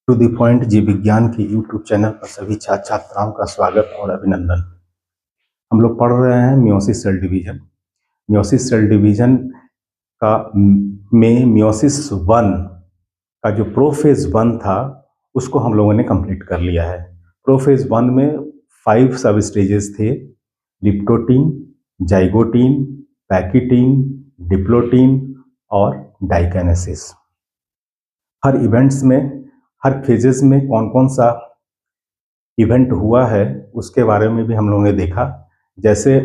To the point जीव विज्ञान के यूट्यूब चैनल पर सभी छात्र छात्राओं का स्वागत और अभिनंदन। हम लोग पढ़ रहे हैं meiosis cell division. Meiosis cell division का में मियोसिस 1 का जो प्रोफेज 1 था उसको हम लोगों ने कंप्लीट कर लिया है। प्रोफेज 1 में 5 सब स्टेजेस थे: लिप्टोटीन, जाइगोटीन, पैकिटीन, डिप्लोटीन और डाइकाइनेसिस। हर इवेंट्स में, हर फेजेस में कौन कौन सा इवेंट हुआ है उसके बारे में भी हम लोगों ने देखा। जैसे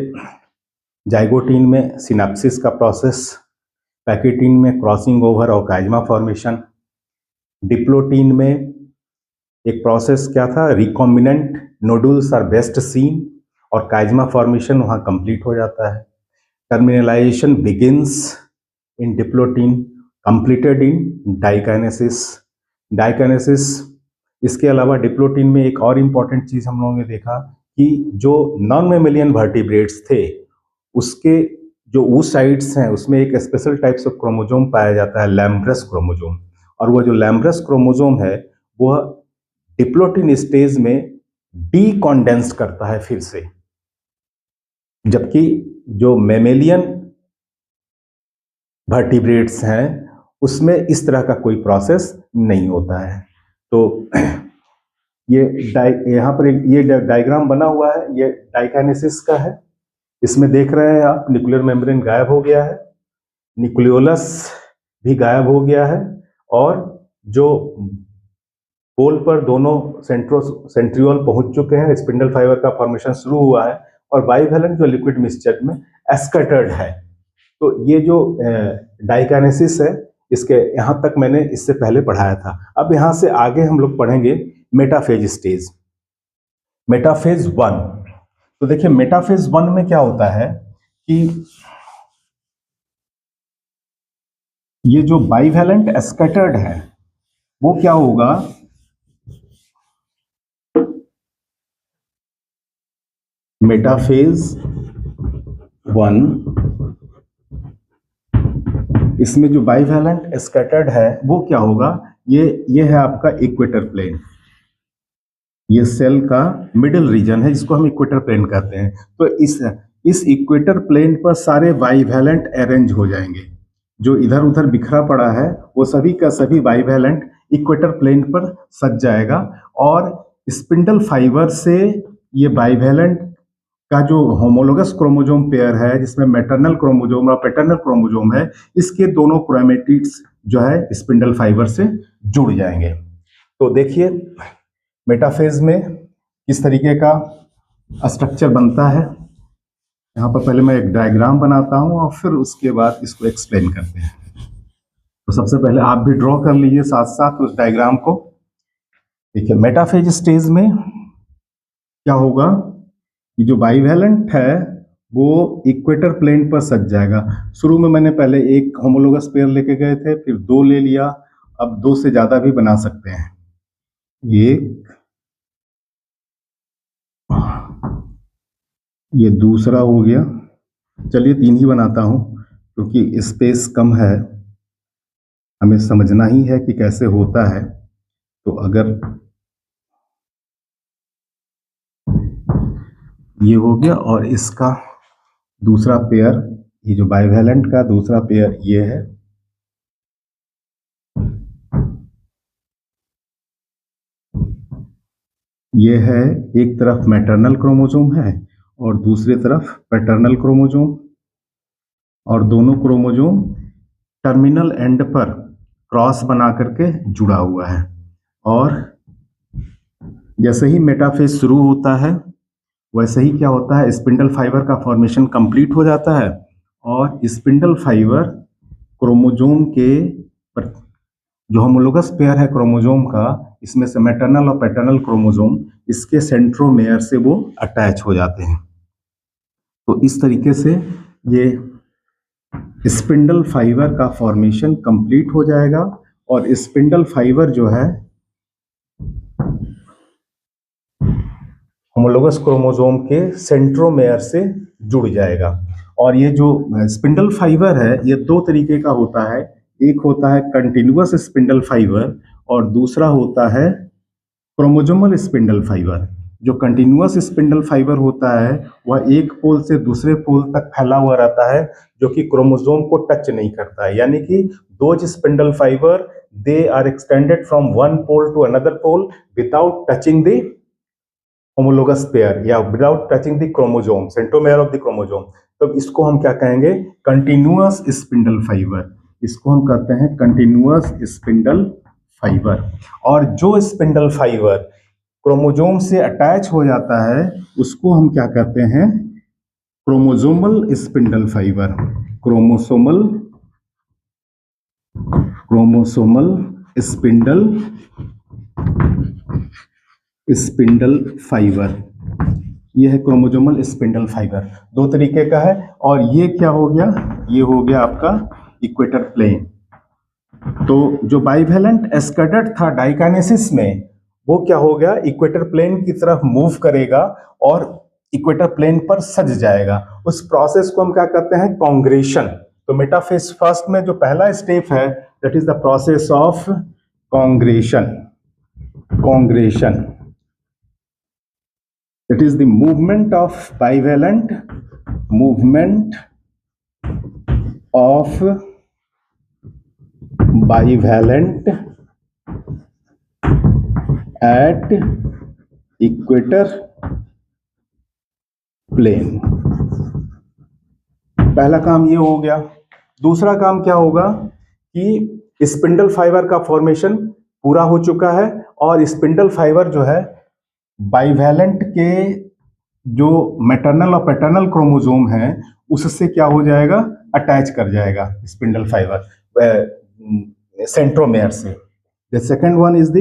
जाइगोटीन में सिनेप्सिस का प्रोसेस, पैकिटीन में क्रॉसिंग ओवर और काइजमा फॉर्मेशन, डिप्लोटीन में एक प्रोसेस क्या था, रिकॉम्बिनेंट नोडुल्स आर बेस्ट सीन, और काइजमा फॉर्मेशन वहाँ कंप्लीट हो जाता है। Terminalisation begins in diplotene, completed in diakinesis. Diakinesis, इसके अलावा डिप्लोटीन में एक और इम्पॉर्टेंट चीज़ हम लोगों ने देखा कि जो नॉन मेमेलियन वर्टिब्रेट्स थे उसके जो oocytes हैं उसमें एक स्पेशल टाइप्स ऑफ क्रोमोजोम पाया जाता है, लैम्ब्रस क्रोमोजोम। और वो जो लैम्ब्रस क्रोमोजोम है वह डिप्लोटीन स्टेज में डीकॉन्डेंस करता है फिर से, जबकि जो मेमेलियन वर्टिब्रेट्स हैं उसमें इस तरह का कोई प्रोसेस नहीं होता है। तो ये यहाँ पर ये डायग्राम बना हुआ है, ये डाइकाइनेसिस का है। इसमें देख रहे हैं आप न्यूक्लियर मेम्ब्रेन गायब हो गया है, न्यूक्लियोलस भी गायब हो गया है, और जो पोल पर दोनों सेंट्रियोल पहुंच चुके हैं, स्पिंडल फाइबर का फॉर्मेशन शुरू हुआ है, और बाइवेलेंट जो लिक्विड मिक्सचर में एस्कैटर्ड है। तो ये जो डाइकाइनेसिस है इसके यहाँ तक मैंने इससे पहले पढ़ाया था। अब यहाँ से आगे हम लोग पढ़ेंगे मेटाफेज स्टेज, मेटाफेज 1। तो देखिए मेटाफेज 1 में क्या होता है कि ये जो बाइवेलेंट एस्कैटर्ड है वो क्या होगा, मेटाफेज 1, इसमें जो बाइवेलेंट स्कैटर्ड है वो क्या होगा, ये है आपका इक्वेटर प्लेन। ये सेल का मिडिल रीजन है जिसको हम इक्वेटर प्लेन कहते हैं। तो इस इक्वेटर प्लेन पर सारे बाइवेलेंट अरेंज हो जाएंगे। जो इधर उधर बिखरा पड़ा है वो सभी का सभी बाइवेलेंट इक्वेटर प्लेन पर सज जाएगा, और स्पिंडल फाइबर से ये बाइवेलेंट का जो होमोलोगस क्रोमोजोम पेयर है जिसमें मैटरनल क्रोमोजोम और पैटर्नल क्रोमोजोम है, इसके दोनों क्रोमेटिड्स जो है स्पिंडल फाइबर से जुड़ जाएंगे। तो देखिए मेटाफेज में किस तरीके का स्ट्रक्चर बनता है। यहाँ पर पहले मैं एक डायग्राम बनाता हूँ और फिर उसके बाद इसको एक्सप्लेन करते हैं। तो सबसे पहले आप भी ड्रॉ कर लीजिए साथ साथ उस डायग्राम को। देखिए मेटाफेज स्टेज में क्या होगा, ये जो बाइवेलेंट है वो इक्वेटर प्लेन पर सज जाएगा। शुरू में मैंने पहले एक होमोलोगस पेयर लेके गए थे, फिर 2 ले लिया, अब 2 से ज्यादा भी बना सकते हैं। ये दूसरा हो गया, चलिए 3 ही बनाता हूं क्योंकि स्पेस कम है, हमें समझना ही है कि कैसे होता है। तो अगर ये हो गया और इसका दूसरा पेयर, ये जो बाइवेलेंट का दूसरा पेयर ये है, ये है एक तरफ मैटरनल क्रोमोजोम है और दूसरी तरफ पैटर्नल क्रोमोजोम, और दोनों क्रोमोजोम टर्मिनल एंड पर क्रॉस बना करके जुड़ा हुआ है। और जैसे ही मेटाफेज शुरू होता है वैसे ही क्या होता है, स्पिंडल फाइबर का फॉर्मेशन कंप्लीट हो जाता है, और स्पिंडल फाइबर क्रोमोजोम के जो होमोलोगस पेयर है क्रोमोजोम का, इसमें से मैटरनल और पैटर्नल क्रोमोजोम इसके सेंट्रोमेयर से वो अटैच हो जाते हैं। तो इस तरीके से ये स्पिंडल फाइबर का फॉर्मेशन कंप्लीट हो जाएगा, और स्पिंडल फाइबर जो है होमोलोगस क्रोमोजोम के सेंट्रोमेयर से जुड़ जाएगा। और ये जो स्पिंडल फाइबर है ये 2 तरीके का होता है, एक होता है कंटिन्यूअस स्पिंडल फाइबर और दूसरा होता है क्रोमोसोमल स्पिंडल फाइबर। जो कंटिन्यूअस स्पिंडल फाइबर होता है वह एक पोल से दूसरे पोल तक फैला हुआ रहता है, जो कि क्रोमोसोम को टच नहीं करता है। यानी कि those spindle fibre they are extended from one pole to another pole without touching the homologous pair या without touching the chromosome, centromere of the chromosome. तो इसको हम क्या कहेंगे? Continuous spindle fibre. इसको हम कहते हैं कंटिन्यूअस स्पिंडल फाइबर। और जो स्पिंडल फाइबर क्रोमोसोम से अटैच हो जाता है उसको हम क्या कहते हैं? Chromosomal spindle fibre. Chromosomal spindle fibre. ये है क्रोमोसोमल स्पिंडल फाइबर। दो तरीके का है। और ये क्या हो गया? ये हो गया आपका इक्वेटर प्लेन। तो जो बाइवेलेंट स्कैटर्ड था डाइकाइनेसिस में, वो क्या हो गया? इक्वेटर प्लेन की तरफ मूव करेगा और इक्वेटर प्लेन पर सज जाएगा। उस प्रोसेस को हम क्या कहते हैं? कांग्रेशन। तो मेटाफेज फर्स्ट में जो पहला स्टेप है that is the process of congression. It is the movement of bivalent at equator plane। पहला काम ये हो गया। दूसरा काम क्या होगा कि स्पिंडल फाइबर का फॉर्मेशन पूरा हो चुका है और स्पिंडल फाइबर जो है बाइवेलेंट के जो मैटरनल और पैटर्नल क्रोमोसोम है उससे क्या हो जाएगा? अटैच कर जाएगा स्पिंडल फाइबर सेंट्रोमेयर से। The second one is the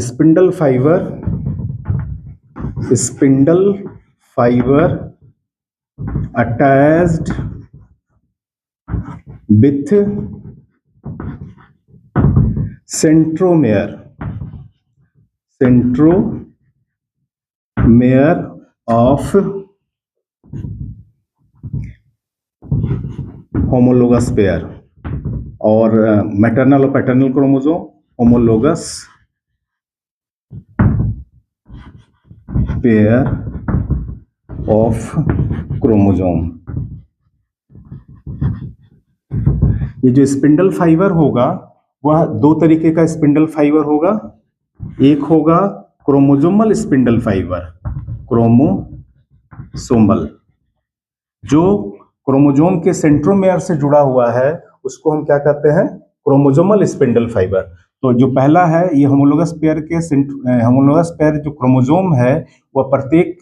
spindle fibre attached with centromere of homologous pair और मैटरनल और paternal chromosome homologous pair of chromosome। ये जो स्पिंडल फाइबर होगा वह दो तरीके का स्पिंडल फाइबर होगा। एक होगा क्रोमोसोमल स्पिंडल फाइबर, क्रोमोसोमल, जो क्रोमोसोम के सेंट्रोमेयर से जुड़ा हुआ है उसको हम क्या कहते हैं? Chromosomal spindle fibre. तो जो पहला है ये होमोलोगस पेयर जो क्रोमोसोम है वह प्रत्येक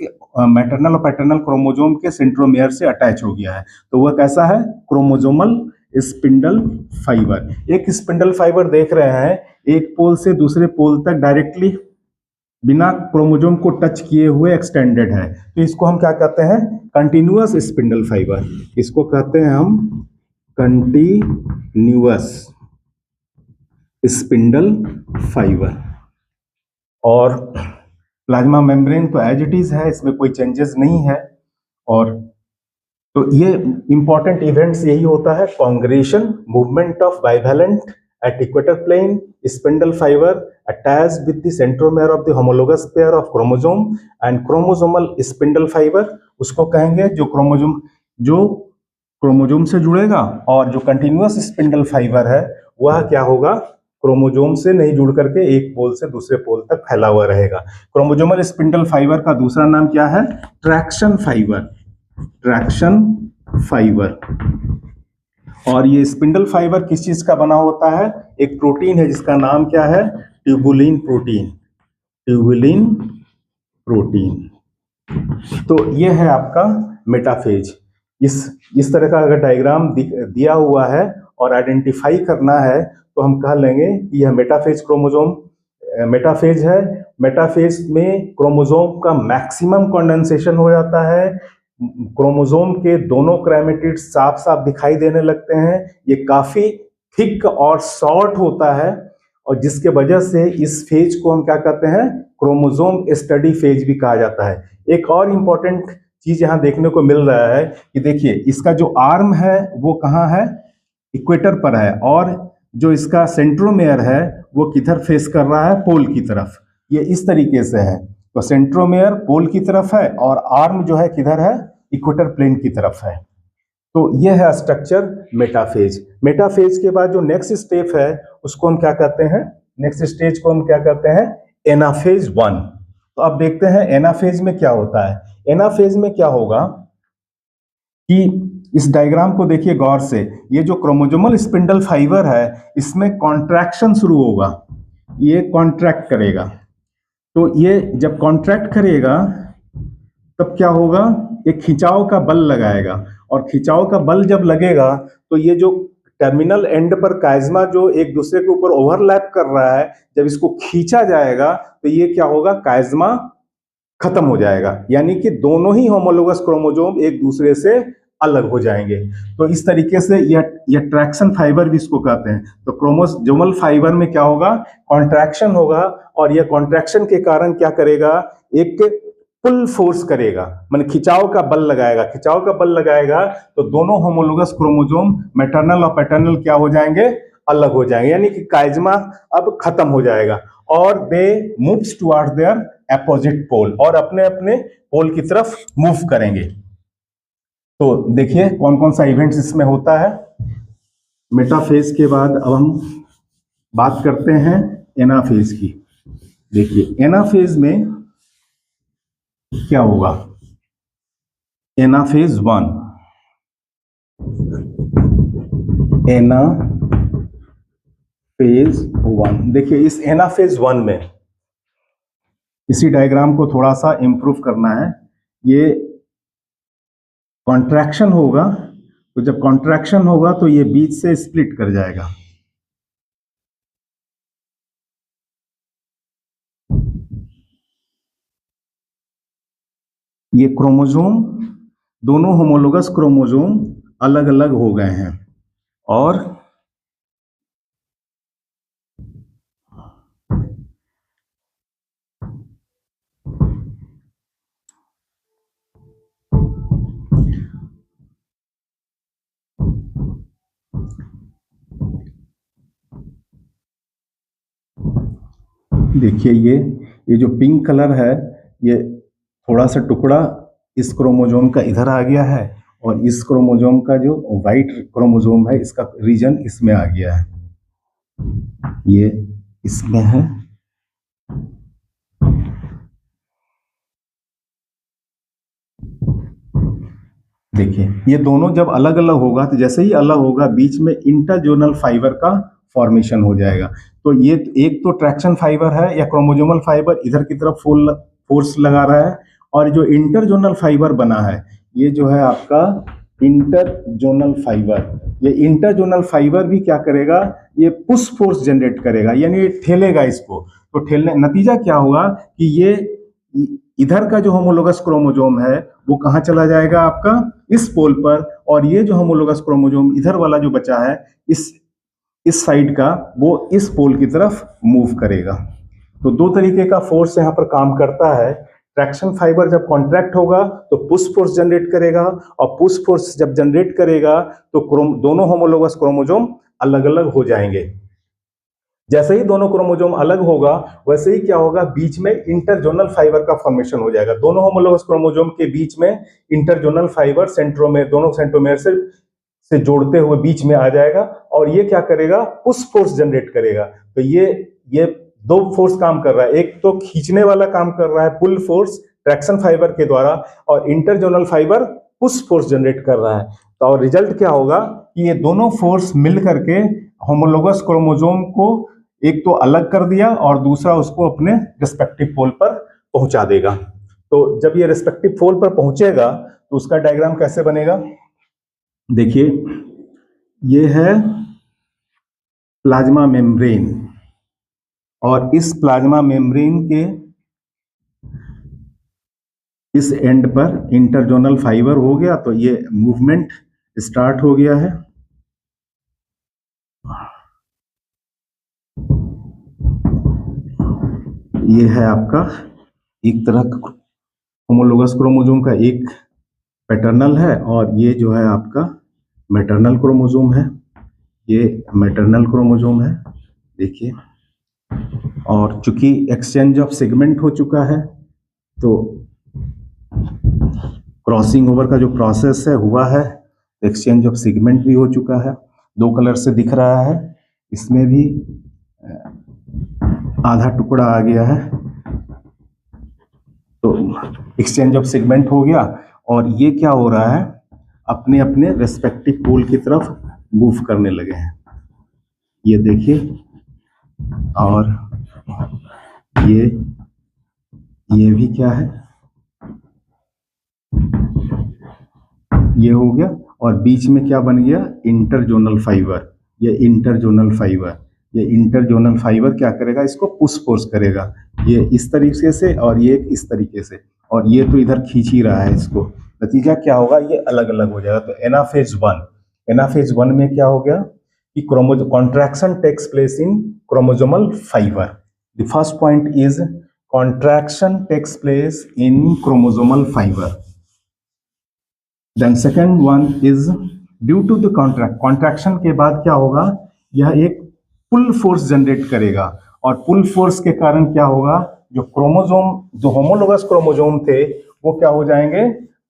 मैटरनल और पैटर्नल क्रोमोसोम के सेंट्रोमेयर से अटैच हो गया है। तो वह कैसा है? Chromosomal spindle fibre. एक स्पिंडल फाइबर देख रहे हैं एक पोल से दूसरे पोल तक डायरेक्टली बिना क्रोमोसोम को टच किए हुए एक्सटेंडेड है। तो इसको हम क्या कहते हैं? Continuous spindle fibre. इसको कहते हैं हम कंटिन्यूअस स्पिंडल फाइबर। और प्लाज्मा मेम्ब्रेन तो एज इट इज है, इसमें कोई चेंजेस नहीं है। और तो ये इंपॉर्टेंट इवेंट्स यही होता है: congression, movement of bivalent at equator plane, spindle fiber attached with the centromere of the homologous pair of chromosome, and chromosomal spindle fiber उसको कहेंगे जो क्रोमोसोम से जुड़ेगा। और जो कंटिन्यूअस स्पिंडल फाइबर है वह क्या होगा? क्रोमोसोम से नहीं जुड़ करके एक पोल से दूसरे पोल तक फैला हुआ रहेगा। क्रोमोसोमल स्पिंडल फाइबर का दूसरा नाम क्या है? Traction fibre. और ये स्पिंडल फाइबर किस चीज का बना होता है? एक प्रोटीन है जिसका नाम क्या है? Tubulin protein. तो ये है आपका मेटाफेज। इस तरह का अगर डायग्राम दिया हुआ है और आइडेंटिफाई करना है तो हम कह लेंगे कि यह मेटाफेज है। मेटाफेज में क्रोमोसोम का मैक्सिमम कंडेंसेशन हो जाता है। क्रोमोसोम के दोनों क्रोमैटिड्स साफ साफ दिखाई देने लगते हैं। ये काफी थिक और शॉर्ट होता है और जिसके वजह से इस फेज को हम क्या कहते हैं? क्रोमोसोम स्टडी फेज भी कहा जाता है। एक और इम्पोर्टेंट चीज यहाँ देखने को मिल रहा है कि देखिए इसका जो आर्म है वो कहाँ है? इक्वेटर पर है। और जो इसका सेंट्रोमेयर है वो किधर फेस कर रहा है, पोल की तरफ। ये इस तरीके से है, तो सेंट्रोमेयर पोल की तरफ है और आर्म जो है किधर है, इक्वेटर प्लेन की तरफ है। तो ये है स्ट्रक्चर मेटाफेज। मेटाफेज के बाद जो नेक्स्ट स्टेप है उसको हम क्या कहते हैं, नेक्स्ट स्टेज को हम क्या कहते हैं, एनाफेज 1। तो अब देखते हैं एनाफेज में क्या होता है। एनाफेज में क्या होगा कि इस डायग्राम को देखिए गौर से, ये जो क्रोमोसोमल स्पिंडल फाइबर है इसमें कॉन्ट्रैक्शन शुरू होगा, ये कॉन्ट्रैक्ट करेगा। तो ये जब कॉन्ट्रैक्ट करेगा तब क्या होगा, एक खिंचाव का बल लगाएगा, और खिंचाव का बल जब लगेगा तो ये जो टर्मिनल एंड पर काइज़मा जो एक दूसरे के ऊपर ओवरलैप कर रहा है, जब इसको खींचा जाएगा तो ये क्या होगा, काइज़मा खत्म हो जाएगा, यानी कि दोनों ही होमोलोगस क्रोमोसोम एक दूसरे से अलग हो जाएंगे। तो इस तरीके से यह ट्रैक्शन फाइबर भी इसको कहते हैं। तो क्रोमोसोमल फाइबर में क्या होगा, कॉन्ट्रैक्शन होगा, और यह कॉन्ट्रैक्शन के कारण क्या करेगा, एक पुल फोर्स करेगा, माने खिंचाव का बल लगाएगा। खिंचाव का बल लगाएगा तो दोनों होमोलोगस क्रोमोसोम मैटरनल और पैटर्नल क्या हो जाएंगे, अलग हो जाएंगे, यानी कि काइज़मा अब खत्म हो जाएगा, और they moves towards their opposite pole, और अपने अपने पोल की तरफ मूव करेंगे। तो देखिए कौन कौन सा इवेंट्स इसमें होता है। मेटाफेज के बाद अब हम बात करते हैं एनाफेज की। देखिए एनाफेज में क्या होगा, एनाफेज 1, एनाफेज 1। देखिए इस एनाफेज 1 में इसी डायग्राम को थोड़ा सा इंप्रूव करना है। ये कॉन्ट्रैक्शन होगा, तो जब कॉन्ट्रैक्शन होगा तो ये बीच से स्प्लिट कर जाएगा। ये क्रोमोसोम, दोनों होमोलोगस क्रोमोसोम अलग अलग हो गए हैं, और देखिए ये जो पिंक कलर है, ये थोड़ा सा टुकड़ा इस क्रोमोसोम का इधर आ गया है, और इस क्रोमोसोम का जो वाइट क्रोमोसोम है इसका रीजन इसमें आ गया है, ये इसमें है। देखिए ये दोनों जब अलग अलग होगा, तो जैसे ही अलग होगा बीच में इंटरजोनल फाइबर का फॉर्मेशन हो जाएगा। तो ये एक तो ट्रैक्शन फाइबर है या क्रोमोसोमल फाइबर इधर की तरफ फोर्स लगा रहा है, और जो इंटरजोनल फाइबर बना है ये जो है आपका इंटरजोनल फाइबर, ये इंटरजोनल फाइबर भी क्या करेगा, ये पुश फोर्स जनरेट करेगा, यानी ये ठेलेगा इसको। तो ठेलने नतीजा क्या होगा कि ये इधर का जो होमोलोगस क्रोमोसोम है वो कहाँ चला जाएगा, आपका इस पोल पर, और ये जो होमोलोगस क्रोमोसोम इधर वाला जो बचा है इस साइड का, वो इस पोल की तरफ मूव करेगा। तो दो तरीके का फोर्स यहाँ पर काम करता है। ट्रैक्शन फाइबर जब कॉन्ट्रैक्ट होगा तो पुश फोर्स जनरेट करेगा, और पुश फोर्स जब जनरेट करेगा तो दोनों होमोलोगस क्रोमोसोम अलग अलग हो जाएंगे। जैसे ही दोनों क्रोमोसोम अलग होगा वैसे ही क्या होगा, बीच में इंटरजोनल फाइबर का फॉर्मेशन हो जाएगा। दोनों होमोलोगस क्रोमोसोम के बीच में इंटरजोनल फाइबर सेंट्रोमेयर, दोनों सेंट्रोमेयर से जोड़ते हुए बीच में आ जाएगा, और ये क्या करेगा, पुश फोर्स जनरेट करेगा। तो ये दो फोर्स काम कर रहा है, एक तो खींचने वाला काम कर रहा है पुल फोर्स ट्रैक्शन फाइबर के द्वारा, और interzonal fibre push force generate कर रहा है। तो और रिजल्ट क्या होगा कि ये दोनों फोर्स मिल करके होमोलोगस क्रोमोसोम को एक तो अलग कर दिया और दूसरा उसको अपने रिस्पेक्टिव पोल पर पहुंचा देगा। तो जब ये रिस्पेक्टिव पोल पर पहुंचेगा तो उसका डायग्राम कैसे बनेगा, देखिए ये है प्लाज्मा मेम्ब्रेन, और इस प्लाज्मा मेम्ब्रेन के इस एंड पर इंटरजोनल फाइबर हो गया, तो ये मूवमेंट स्टार्ट हो गया है। ये है आपका एक तरह का होमोलोगस क्रोमोसोम का एक पैटर्नल है, और ये जो है आपका मैटरनल क्रोमोसोम है। ये मैटरनल क्रोमोसोम है, देखिए। और चूंकि एक्सचेंज ऑफ सेगमेंट हो चुका है तो क्रॉसिंग ओवर का जो प्रोसेस है हुआ है, एक्सचेंज ऑफ सेगमेंट भी हो चुका है। 2 कलर से दिख रहा है, इसमें भी आधा टुकड़ा आ गया है, तो एक्सचेंज ऑफ सेगमेंट हो गया। और ये क्या हो रहा है, अपने अपने रेस्पेक्टिव पोल की तरफ मूव करने लगे हैं, ये देखिए। और ये भी क्या है, ये हो गया। और बीच में क्या बन गया, इंटरजोनल फाइबर। ये इंटरजोनल फाइबर, ये इंटरजोनल फाइबर क्या करेगा, इसको पुश फोर्स करेगा, ये इस तरीके से और ये इस तरीके से, और ये तो इधर खींच ही रहा है इसको। नतीजा क्या होगा, ये अलग अलग हो जाएगा। तो एनाफेज 1 में क्या हो गया कि contraction takes place in chromosomal fibre. The first point is contraction takes place in chromosomal fibre. Then second one is due to the contraction के बाद क्या होगा, यह एक पुल फोर्स जनरेट करेगा, और पुल फोर्स के कारण क्या होगा, जो क्रोमोसोम, जो होमोलोगस क्रोमोसोम थे वो क्या हो जाएंगे,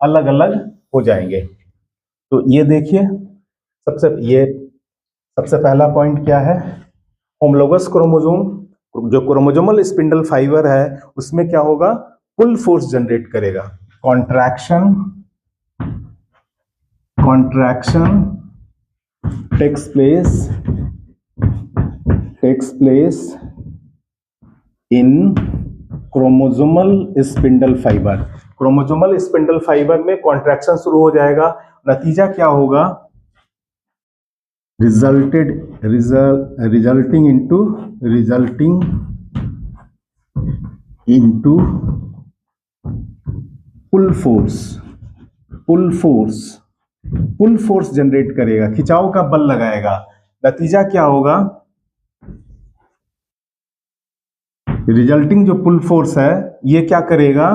अलग अलग हो जाएंगे। तो ये देखिए, सबसे पहला पॉइंट क्या है, होमोलोगस क्रोमोसोम, जो क्रोमोसोमल स्पिंडल फाइबर है उसमें क्या होगा, पुल फोर्स जनरेट करेगा। contraction takes place in chromosomal spindle fiber। Chromosomal spindle fibre में कॉन्ट्रैक्शन शुरू हो जाएगा। नतीजा क्या होगा, resulting into पुल फोर्स जनरेट करेगा, खिंचाव का बल लगाएगा। नतीजा क्या होगा, रिजल्टिंग जो पुल फोर्स है ये क्या करेगा,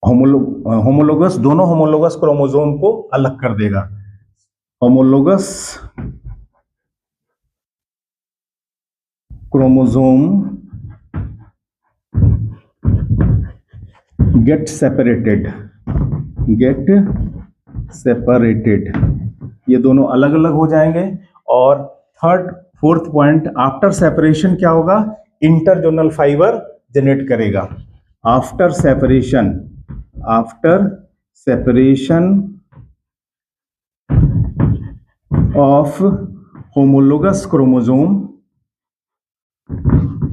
होमोलोगस, दोनों होमोलोगस क्रोमोसोम को अलग कर देगा। होमोलोगस क्रोमोसोम get separated, ये दोनों अलग अलग हो जाएंगे। और फोर्थ पॉइंट, आफ्टर सेपरेशन क्या होगा, इंटरजोनल फाइबर जनरेट करेगा। After separation of homologous chromosome,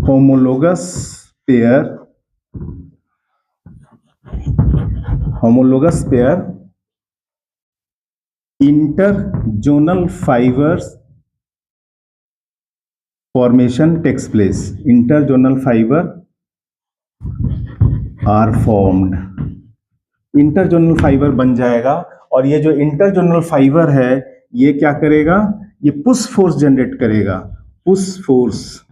homologous pair interzonal fibers formation takes place, interzonal fiber are formed, interzonal fibre बन जाएगा। और ये जो इंटरजोनल फाइबर है ये क्या करेगा, ये पुश फोर्स जनरेट करेगा, पुश फोर्स।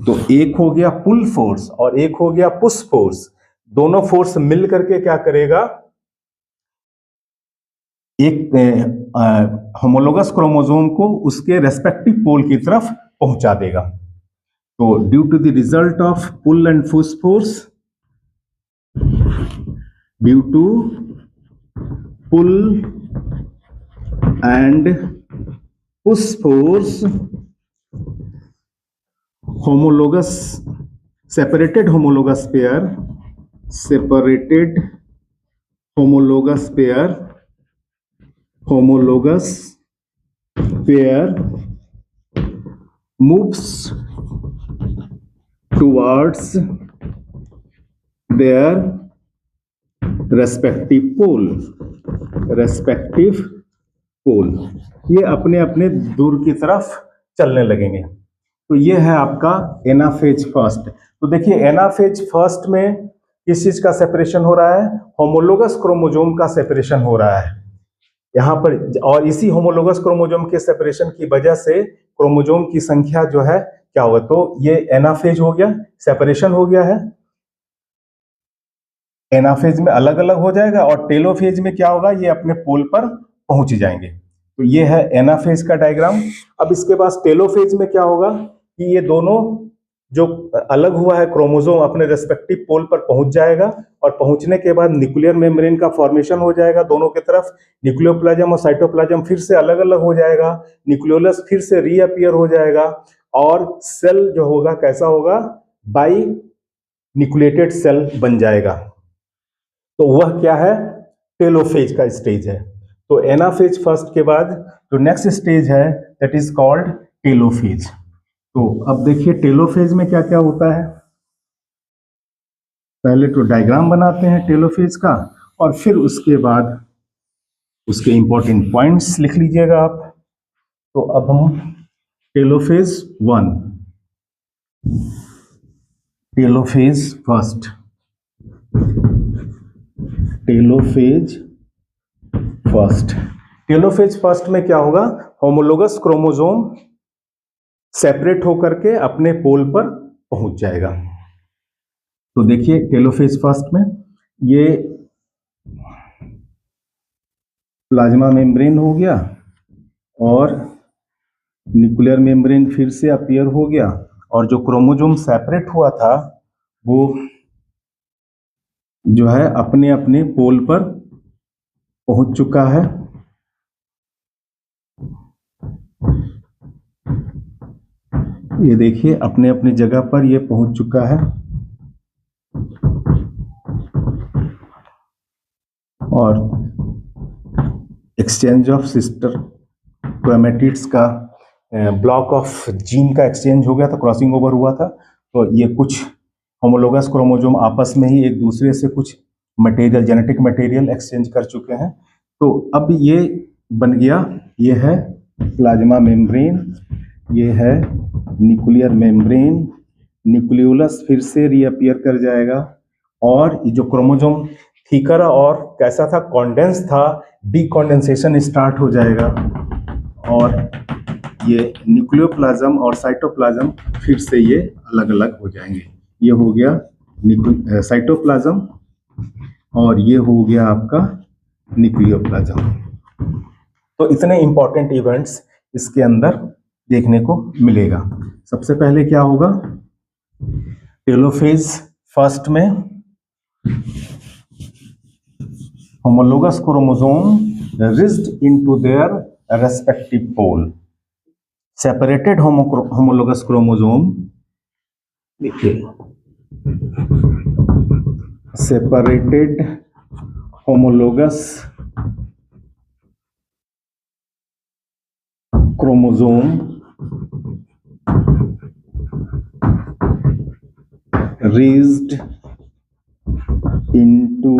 तो एक हो गया पुल फोर्स और एक हो गया पुश फोर्स, दोनों फोर्स मिल करके क्या करेगा, एक होमोलोगस क्रोमोसोम को उसके रेस्पेक्टिव पोल की तरफ पहुंचा देगा। तो due to the result of pull and push force, due to pull and push force, homologous separated homologous pair moves towards their respective pole, ये अपने अपने दूर की तरफ चलने लगेंगे। तो ये है आपका एनाफेज फर्स्ट। तो देखिए एनाफेज फर्स्ट में किस चीज का सेपरेशन हो रहा है, होमोलोगस क्रोमोसोम का सेपरेशन हो रहा है यहाँ पर। और इसी होमोलोगस क्रोमोसोम के सेपरेशन की वजह से क्रोमोसोम की संख्या जो है क्या होगा, तो ये एनाफेज हो गया, सेपरेशन हो गया है। एनाफेज में अलग अलग हो जाएगा और टेलोफेज में क्या होगा, ये अपने पोल पर पहुंच जाएंगे। तो तो ये है एनाफेज का डायग्राम। अब इसके पास टेलोफेज में क्या होगा कि ये दोनों जो अलग हुआ है क्रोमोसोम अपने रेस्पेक्टिव पोल पर पहुंच जाएगा और पहुंचने के बाद न्यूक्लियर मेम्ब्रेन का फॉर्मेशन हो जाएगा दोनों की तरफ। न्यूक्लियोप्लाज्म और साइटोप्लाज्म फिर से अलग अलग हो जाएगा, न्यूक्लियोलस फिर से रीअपियर हो जाएगा और सेल जो होगा कैसा होगा, बाई न्यूक्लिएटेड सेल बन जाएगा। तो वह क्या है, टेलोफेज का स्टेज है। तो एनाफेज फर्स्ट के बाद जो नेक्स्ट स्टेज है दैट इज कॉल्ड टेलोफेज। तो अब देखिए टेलोफेज में क्या क्या होता है। पहले तो डायग्राम बनाते हैं टेलोफेज का और फिर उसके बाद उसके इंपॉर्टेंट पॉइंट्स लिख लीजिएगा आप। तो अब हम telophase 1, telophase first, telophase first. Telophase first में क्या होगा, होमोलोगस क्रोमोसोम सेपरेट होकर के अपने पोल पर पहुंच जाएगा। तो देखिए टेलोफेज फर्स्ट में ये प्लाज्मा मेम्ब्रेन हो गया और न्यूक्लियर मेम्ब्रेन फिर से अपीयर हो गया और जो क्रोमोसोम सेपरेट हुआ था वो जो है अपने अपने पोल पर पहुंच चुका है। ये देखिए अपने अपनी जगह पर ये पहुंच चुका है और एक्सचेंज ऑफ सिस्टर क्रोमैटिड्स का ब्लॉक ऑफ जीन का एक्सचेंज हो गया था, क्रॉसिंग ओवर हुआ था। तो ये कुछ होमोलोगस क्रोमोसोम आपस में ही एक दूसरे से कुछ मटेरियल, जेनेटिक मटेरियल एक्सचेंज कर चुके हैं। तो अब ये बन गया, ये है प्लाज्मा मेम्ब्रेन, ये है न्यूक्लियर मेम्ब्रेन, न्यूक्लियोलस फिर से रीअपियर कर जाएगा और ये जो क्रोमोसोम थिकर और कैसा था, कॉन्डेंस था, डीकॉन्डेंसेशन स्टार्ट हो जाएगा और ये न्यूक्लियोप्लाज्म और साइटोप्लाज्म फिर से ये अलग अलग हो जाएंगे। ये हो गया साइटोप्लाज्म और ये हो गया आपका न्यूक्लियोप्लाज्म। तो इतने इंपॉर्टेंट इवेंट्स इसके अंदर देखने को मिलेगा। सबसे पहले क्या होगा, टेलोफेज फर्स्ट में homologous chromosome reached into their respective pole. Separated homologous chromosome, देखिए separated homologous chromosome reached into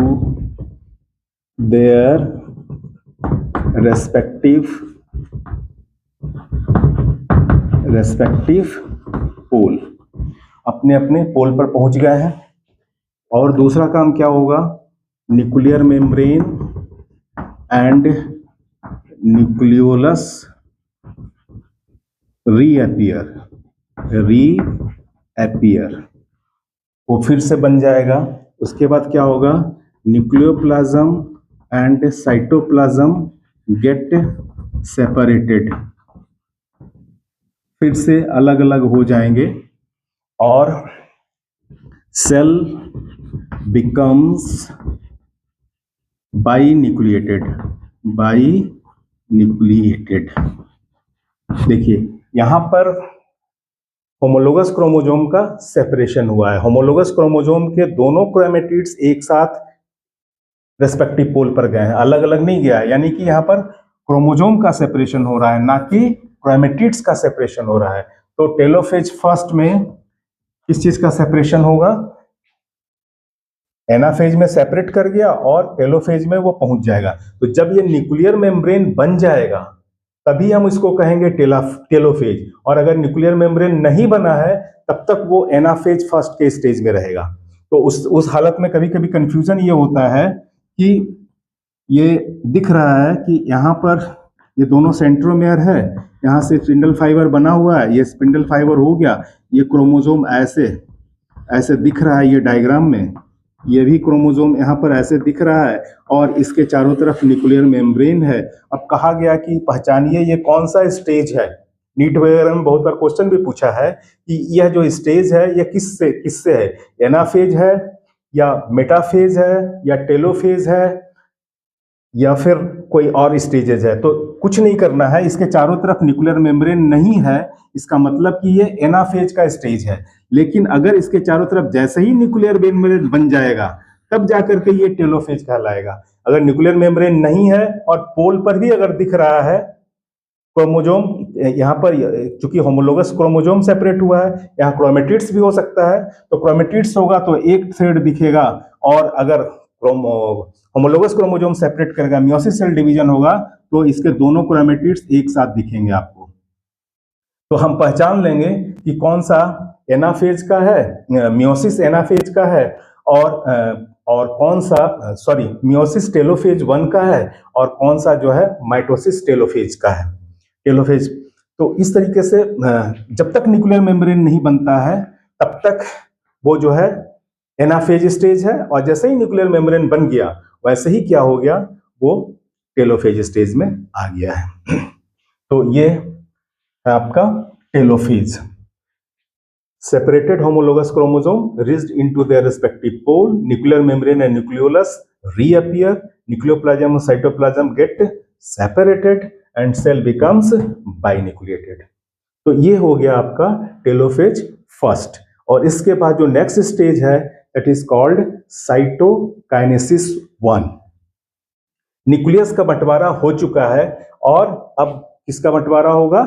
their respective pole, अपने अपने पोल पर पहुंच गए हैं। और दूसरा काम क्या होगा, nuclear membrane and nucleolus reappear वो फिर से बन जाएगा। उसके बाद क्या होगा, nucleoplasm and cytoplasm get separated, फिर से अलग अलग हो जाएंगे और सेल बिकम्स बाई न्यूक्लिएटेड। देखिए यहां पर होमोलोगस क्रोमोसोम का सेपरेशन हुआ है। होमोलोगस क्रोमोसोम के दोनों क्रोमैटिड्स एक साथ रेस्पेक्टिव पोल पर गए हैं, अलग अलग नहीं गया है। यानी कि यहाँ पर क्रोमोसोम का सेपरेशन हो रहा है, ना कि क्रोमैटिड्स का सेपरेशन हो रहा है। तो टेलोफेज फर्स्ट में किस चीज का सेपरेशन होगा, एनाफेज में सेपरेट कर गया और टेलोफेज में वो पहुंच जाएगा। तो जब ये न्यूक्लियर मेम्ब्रेन बन जाएगा तभी हम इसको कहेंगे टेलोफेज, और अगर न्यूक्लियर मेम्ब्रेन नहीं बना है तब तक वो एनाफेज फर्स्ट के स्टेज में रहेगा। तो उस हालत में कभी कभी कंफ्यूजन ये होता है कि ये दिख रहा है कि यहाँ पर ये दोनों सेंट्रोमेयर है, यहाँ से स्पिंडल फाइबर बना हुआ है, ये स्पिंडल फाइबर हो गया, ये क्रोमोसोम ऐसे ऐसे दिख रहा है ये डायग्राम में, ये भी क्रोमोसोम यहाँ पर ऐसे दिख रहा है और इसके चारों तरफ न्यूक्लियर मेम्ब्रेन है। अब कहा गया कि पहचानिए ये कौन सा स्टेज है। नीट वगैरह में बहुत बार क्वेश्चन भी पूछा है कि यह जो स्टेज है यह किससे किससे है, एनाफेज है या मेटाफेज है या टेलोफेज है या फिर कोई और स्टेजेस है। तो कुछ नहीं करना है, इसके चारों तरफ न्यूक्लियर मेम्ब्रेन नहीं है, इसका मतलब कि ये एनाफेज का स्टेज है। लेकिन अगर इसके चारों तरफ जैसे ही न्यूक्लियर मेम्ब्रेन बन जाएगा तब जाकर के ये टेलोफेज कहलाएगा। अगर न्यूक्लियर मेम्ब्रेन नहीं है और पोल पर भी अगर दिख रहा है क्रोमोजोम, यहाँ पर चूंकि होमोलोगस क्रोमोजोम सेपरेट हुआ है, यहाँ क्रोमेटिड्स भी हो सकता है, तो क्रोमेटिड्स होगा तो एक थ्रेड दिखेगा, और अगर होमोलोगस क्रोमोजोम सेपरेट करेगा, मियोसिस सेल डिवीजन होगा, तो इसके दोनों क्रोमेटिड्स एक साथ दिखेंगे आपको। तो हम पहचान लेंगे कि कौन सा एनाफेज का है, मियोसिस एनाफेज का है, और कौन सा मियोसिस टेलोफेज 1 का है, और कौन सा जो है माइटोसिस टेलोफेज का है, टेलोफेज। तो इस तरीके से जब तक न्यूक्लियर मेम्ब्रेन नहीं बनता है तब तक वो जो है एनाफेज स्टेज है, और जैसे ही न्यूक्लियर मेम्ब्रेन बन गया वैसे ही क्या हो गया, वो टेलोफेज स्टेज में आ गया है। तो ये है आपका telophase. Separated homologous chromosome reached into their respective pole, nuclear membrane and nucleolus reappear, nucleoplasm and cytoplasm get separated and cell becomes binucleated। तो ये हो गया आपका टेलोफेज फर्स्ट। और इसके बाद जो नेक्स्ट स्टेज है that is called cytokinesis 1। Nucleus का बंटवारा हो चुका है और अब किसका बंटवारा होगा,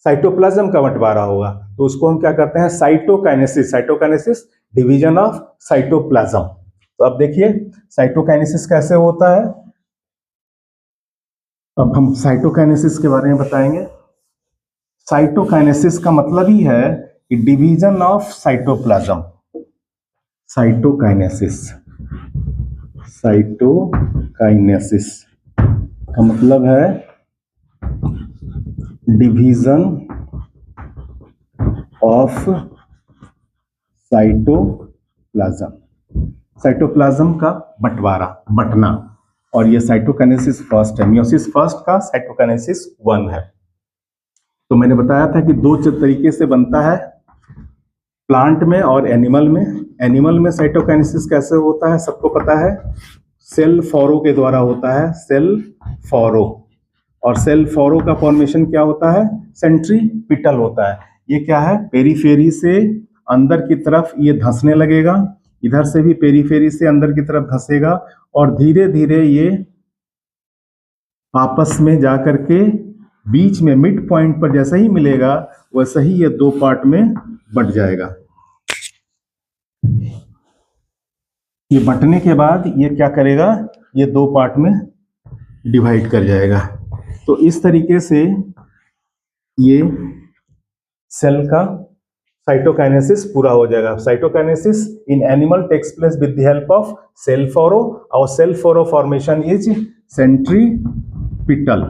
साइटोप्लाज्म का बंटवारा होगा। तो उसको हम क्या करते हैं, cytokinesis, cytokinesis division of cytoplasm. तो अब देखिए साइटोकाइनेसिस कैसे होता है। अब हम साइटोकाइनेसिस के बारे में बताएंगे। साइटोकाइनेसिस का मतलब ही है कि division of cytoplasm. Cytokinesis, cytokinesis का मतलब है डिवीजन ऑफ साइटोप्लाज्म, साइटोप्लाज्म का बंटवारा, बंटना। और ये साइटोकाइनेसिस फर्स्ट है, मियोसिस फर्स्ट का साइटोकाइनेसिस 1 है। तो मैंने बताया था कि दो तरीके से बनता है, प्लांट में और एनिमल में। एनिमल में साइटोकाइनेसिस कैसे होता है सबको पता है, सेल फॉरो के द्वारा होता है, सेल फॉरो। और सेल फॉरो का फॉर्मेशन क्या होता है, सेंट्रीपिटल होता है। ये क्या है, पेरीफेरी से अंदर की तरफ ये धंसने लगेगा, इधर से भी पेरीफेरी से अंदर की तरफ धंसेगा, और धीरे धीरे ये आपस में जाकर के बीच में मिड पॉइंट पर जैसे ही मिलेगा वैसे ही ये दो पार्ट में बंट जाएगा। ये बंटने के बाद ये क्या करेगा, ये दो पार्ट में डिवाइड कर जाएगा। तो इस तरीके से ये सेल का साइटोकाइनेसिस पूरा हो जाएगा। Cytokinesis in animal takes place with the help of cell furrow, और cell furrow formation is centripetal,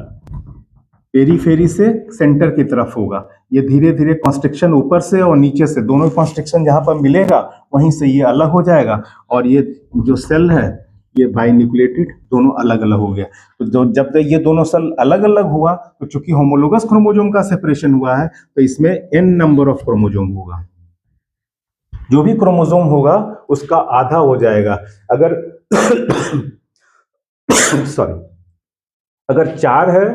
periphery से सेंटर की तरफ होगा। ये धीरे धीरे कॉन्स्ट्रिक्शन ऊपर से और नीचे से दोनों कॉन्स्ट्रिक्शन जहां पर मिलेगा वहीं से ये अलग हो जाएगा, और ये जो सेल है ये बाइन्यूक्लिएटेड दोनों अलग अलग हो गया। तो जब तक ये दोनों सेल अलग अलग हुआ तो चूंकि होमोलोगस क्रोमोसोम का सेपरेशन हुआ है तो इसमें n नंबर ऑफ क्रोमोसोम होगा। जो भी क्रोमोसोम होगा उसका आधा हो जाएगा। अगर सॉरी, अगर 4 है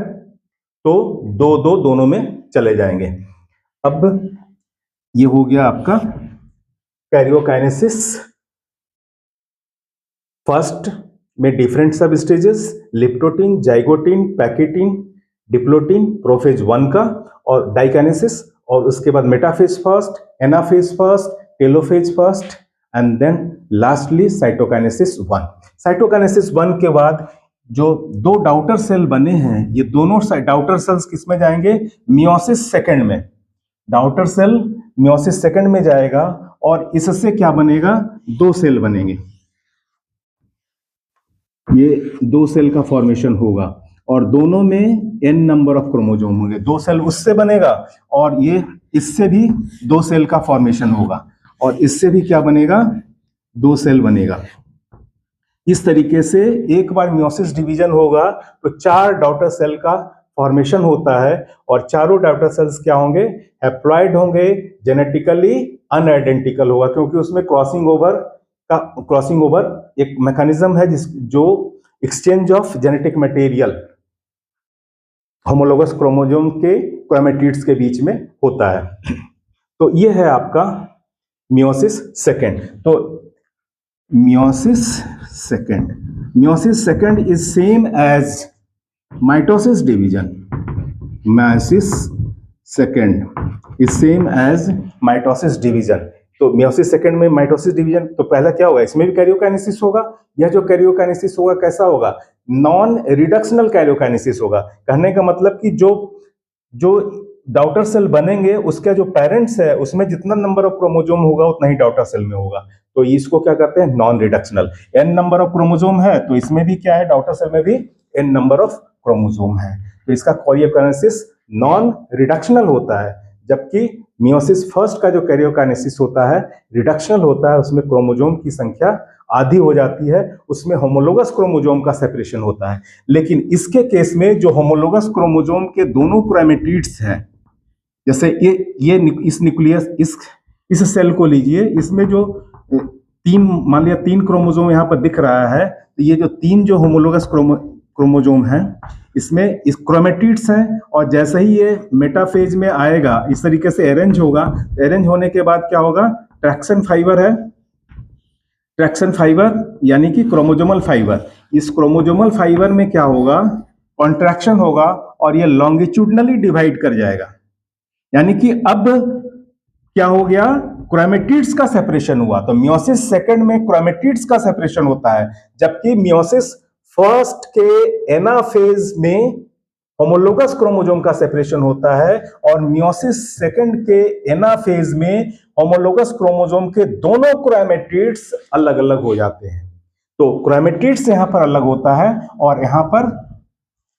तो 2-2 दोनों में चले जाएंगे। अब ये हो गया आपका कैरियोकाइनेसिस फर्स्ट में different sub stages, leptotene, zygotene, pachytene, diplotene, prophase 1 का, और डाइकाइनेसिस, और उसके बाद metaphase first, anaphase first, telophase first, and then lastly cytokinesis 1। Cytokinesis 1 के बाद जो दो डाउटर सेल बने हैं, ये दोनों डाउटर सेल्स किस में जाएंगे, मियोसिस सेकंड में। डाउटर सेल मियोसिस सेकंड में जाएगा और इससे क्या बनेगा, दो सेल बनेंगे। ये दो सेल का फॉर्मेशन होगा और दोनों में n नंबर ऑफ क्रोमोसोम होंगे। दो सेल उससे बनेगा और ये इससे भी दो सेल का फॉर्मेशन होगा, और इससे भी क्या बनेगा, दो सेल बनेगा। इस तरीके से एक बार मियोसिस डिवीजन होगा तो 4 डॉटर सेल का फॉर्मेशन होता है और चारों डॉटर सेल्स क्या होंगे, हैप्लॉइड होंगे, जेनेटिकली अनआइडेंटिकल होगा, क्योंकि उसमें क्रॉसिंग ओवर एक मैकेनिज्म है जो exchange of genetic material homologous chromosome के क्रोमेटिड्स के बीच में होता है। तो ये है आपका मियोसिस सेकेंड। तो meiosis second is same as mitosis division. Meiosis second is same as mitosis division. तो मियोसिस सेकेंड में माइटोसिस डिवीजन, तो पहला क्या होगा, इसमें भी कैरियोकाइनेसिस होगा। यह जो कैरियोकाइनेसिस होगा कैसा होगा, नॉन रिडक्शनल कैरियोकाइनेसिस होगा। कहने का मतलब कि जो डॉटर सेल बनेंगे उसका जो पेरेंट्स है उसमें जितना नंबर ऑफ क्रोमोसोम होगा उतना ही डॉटर सेल में होगा। तो इसको क्या कहते हैं, non reductional. N number of chromosome है तो इसमें भी क्या है, डॉटर सेल में भी एन नंबर ऑफ क्रोमोसोम है। तो इसका कैरियोकाइनेसिस नॉन रिडक्शनल होता है, जबकि मियोसिस फर्स्ट का जो कैरियोकाइनेसिस होता है रिडक्शनल होता है, उसमें क्रोमोसोम की संख्या आधी हो जाती है, उसमें होमोलोगस क्रोमोसोम का सेपरेशन होता है। लेकिन इसके केस में जो होमोलोगस क्रोमोसोम के दोनों क्रोमेटिड्स हैं, जैसे ये इस न्यूक्लियस इस सेल को लीजिए, इसमें जो मान लिया 3 क्रोमोसोम यहाँ पर दिख रहा है, तो ये जो 3 जो होमोलोगस क्रोमोसोम है इसमें इस क्रोमेटिड्स हैं, और जैसे ही ये मेटाफेज में आएगा इस तरीके से अरेंज होगा। अरेंज होने के बाद क्या होगा, ट्रैक्शन फाइबर है, ट्रैक्शन फाइबर यानी कि क्रोमोसोमल फाइबर। इस क्रोमोसोमल फाइबर में क्या होगा, कॉन्ट्रैक्शन होगा और ये लॉन्गिट्यूडनली डिवाइड कर जाएगा। यानी कि अब क्या हो गया, क्रोमेटिड्स का सेपरेशन हुआ। तो मियोसिस सेकंड में क्रोमेटिड्स का सेपरेशन होता है, जबकि मियोसिस फर्स्ट के एनाफेज में होमोलोगस क्रोमोसोम का सेपरेशन होता है, और मियोसिस सेकंड के एनाफेज में होमोलोगस क्रोमोसोम के दोनों क्रोमेटिड्स अलग अलग हो जाते हैं। तो क्रोमेटिड्स यहां पर अलग होता है और यहां पर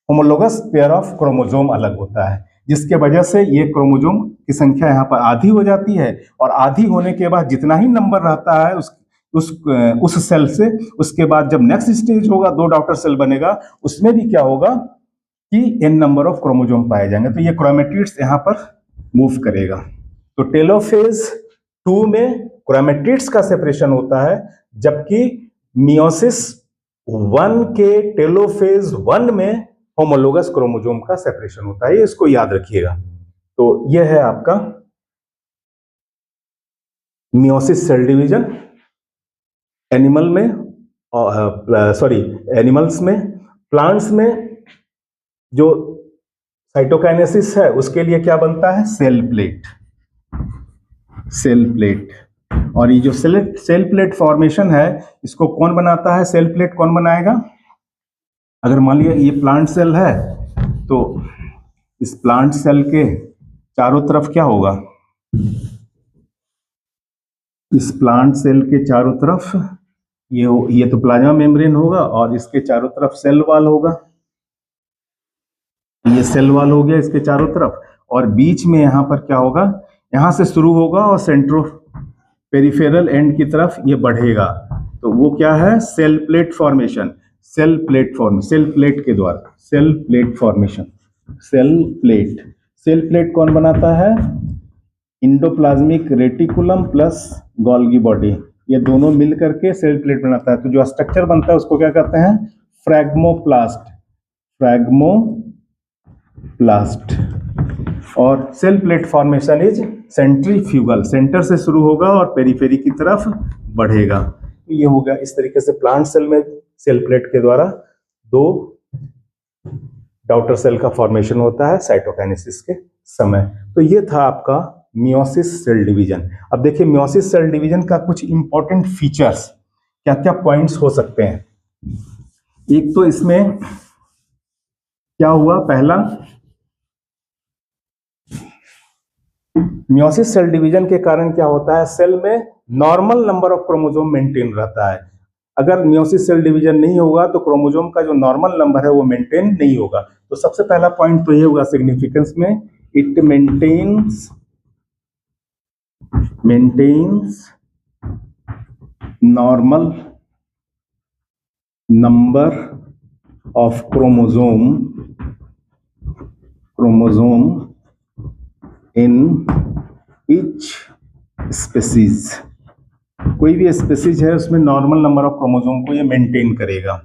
होमोलोगस पेयर ऑफ क्रोमोसोम अलग होता है, जिसके वजह से ये क्रोमोसोम की संख्या यहाँ पर आधी हो जाती है। और आधी होने के बाद जितना ही नंबर रहता है उस सेल से, उसके बाद जब नेक्स्ट स्टेज होगा, 2 डॉटर सेल बनेगा, उसमें भी क्या होगा कि n नंबर ऑफ क्रोमोसोम पाए जाएंगे। तो ये क्रोमेटिड्स यहाँ पर मूव करेगा। तो टेलोफेज 2 में क्रोमेटिड्स का सेपरेशन होता है, जबकि मियोसिस 1 के टेलोफेज 1 में होमोलोगस क्रोमोसोम का सेपरेशन होता है। इसको याद रखिएगा। तो यह है आपका मियोसिस सेल डिवीजन। एनिमल में एनिमल्स में, प्लांट्स में जो साइटोकाइनेसिस है उसके लिए क्या बनता है, सेल प्लेट। और ये जो सेल प्लेट फॉर्मेशन है इसको कौन बनाता है, सेल प्लेट कौन बनाएगा। अगर मान लिया ये प्लांट सेल है तो इस प्लांट सेल के चारों तरफ क्या होगा, इस प्लांट सेल के चारों तरफ ये तो प्लाज्मा मेम्ब्रेन होगा और इसके चारों तरफ सेल वॉल होगा। ये सेल वॉल हो गया इसके चारों तरफ, और बीच में यहाँ पर क्या होगा, यहाँ से शुरू होगा और सेंट्रो पेरिफेरल एंड की तरफ ये बढ़ेगा। तो वो क्या है, cell plate formation. Cell plate के द्वारा cell plate formation. Cell plate कौन बनाता है, endoplasmic reticulum plus Golgi body, ये दोनों मिल करके सेल प्लेट बनाता है। तो जो स्ट्रक्चर बनता है उसको क्या कहते हैं, फ्रैग्मोप्लास्ट। और cell plate formation is centrifugal, centre से शुरू होगा और पेरीफेरी की तरफ बढ़ेगा। ये हो गया। इस तरीके से प्लांट सेल में सेल प्लेट के द्वारा 2 डॉटर सेल का फॉर्मेशन होता है साइटोकाइनेसिस के समय। तो ये था आपका मियोसिस सेल डिवीजन। अब देखिए मियोसिस सेल डिवीजन का कुछ इंपॉर्टेंट फीचर्स, क्या क्या पॉइंट्स हो सकते हैं। एक तो इसमें क्या हुआ, पहला मियोसिस सेल डिवीजन के कारण क्या होता है, सेल में normal number of chromosome maintain रहता है। अगर मियोसिस सेल डिवीजन नहीं होगा तो क्रोमोसोम का जो नॉर्मल नंबर है वो मेंटेन नहीं होगा। तो सबसे पहला पॉइंट तो ये होगा सिग्निफिकेंस में, it maintains normal number of chromosome in each species। कोई भी स्पीसीज है उसमें नॉर्मल नंबर ऑफ क्रोमोसोम को ये मेंटेन करेगा।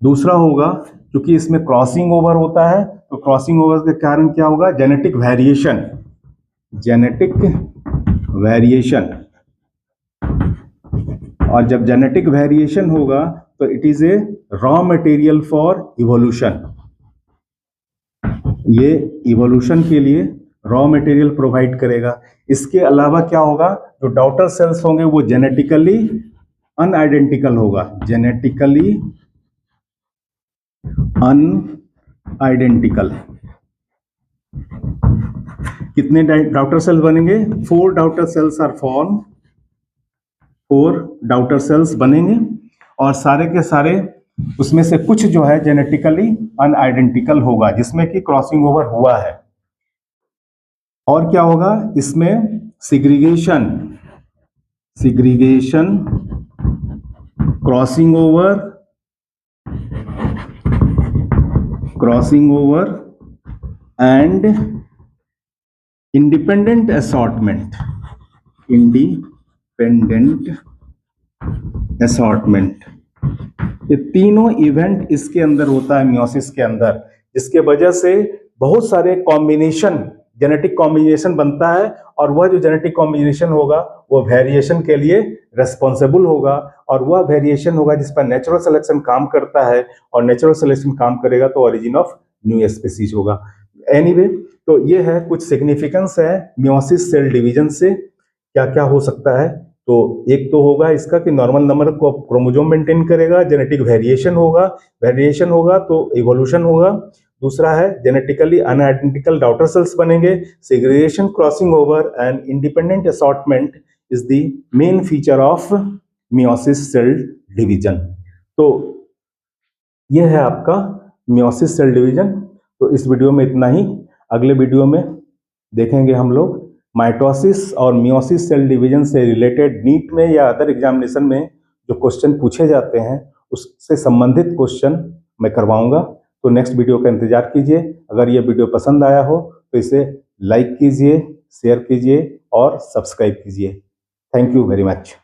दूसरा होगा, क्योंकि इसमें क्रॉसिंग ओवर होता है, तो क्रॉसिंग ओवर के कारण क्या होगा, जेनेटिक वेरिएशन। और जब जेनेटिक वेरिएशन होगा तो it is a raw material for evolution. ये इवोल्यूशन के लिए रॉ मटेरियल प्रोवाइड करेगा। इसके अलावा क्या होगा, जो डॉटर सेल्स होंगे वो जेनेटिकली अनआइडेंटिकल होगा, जेनेटिकली अनआइडेंटिकल। कितने डॉटर सेल्स बनेंगे, 4 daughter cells are form, 4 daughter cells बनेंगे और सारे के सारे उसमें से कुछ जो है जेनेटिकली अनआइडेंटिकल होगा, जिसमें कि क्रॉसिंग ओवर हुआ है। और क्या होगा, इसमें segregation, crossing over and independent assortment, ये तीनों इवेंट इसके अंदर होता है मियोसिस के अंदर, जिसके वजह से बहुत सारे कॉम्बिनेशन, जेनेटिक कॉम्बिनेशन बनता है और वह जो जेनेटिक कॉम्बिनेशन होगा वो वेरिएशन के लिए रेस्पॉन्सिबल होगा, और वह वेरिएशन होगा जिस पर नेचुरल सिलेक्शन काम करता है, और नेचुरल सिलेक्शन काम करेगा तो ओरिजिन ऑफ न्यू स्पीसीज होगा। एनीवे, तो ये है कुछ सिग्निफिकेंस है मियोसिस सेल डिवीजन से, क्या क्या हो सकता है। तो एक तो होगा इसका कि नॉर्मल नंबर को क्रोमोसोम मेंटेन करेगा, जेनेटिक वेरिएशन होगा तो इवोल्यूशन होगा। दूसरा है जेनेटिकली अनआइडेंटिकल डॉटर सेल्स बनेंगे, segregation, crossing over and independent assortment is the main feature of meiosis cell division. तो यह है आपका मियोसिस सेल डिवीजन। तो इस वीडियो में इतना ही। अगले वीडियो में देखेंगे हम लोग माइटोसिस और मियोसिस सेल डिवीजन से रिलेटेड नीट में या अदर एग्जामिनेशन में जो क्वेश्चन पूछे जाते हैं उससे संबंधित क्वेश्चन मैं करवाऊंगा। तो नेक्स्ट वीडियो का इंतजार कीजिए। अगर ये वीडियो पसंद आया हो तो इसे लाइक कीजिए, शेयर कीजिए और सब्सक्राइब कीजिए। Thank you very much.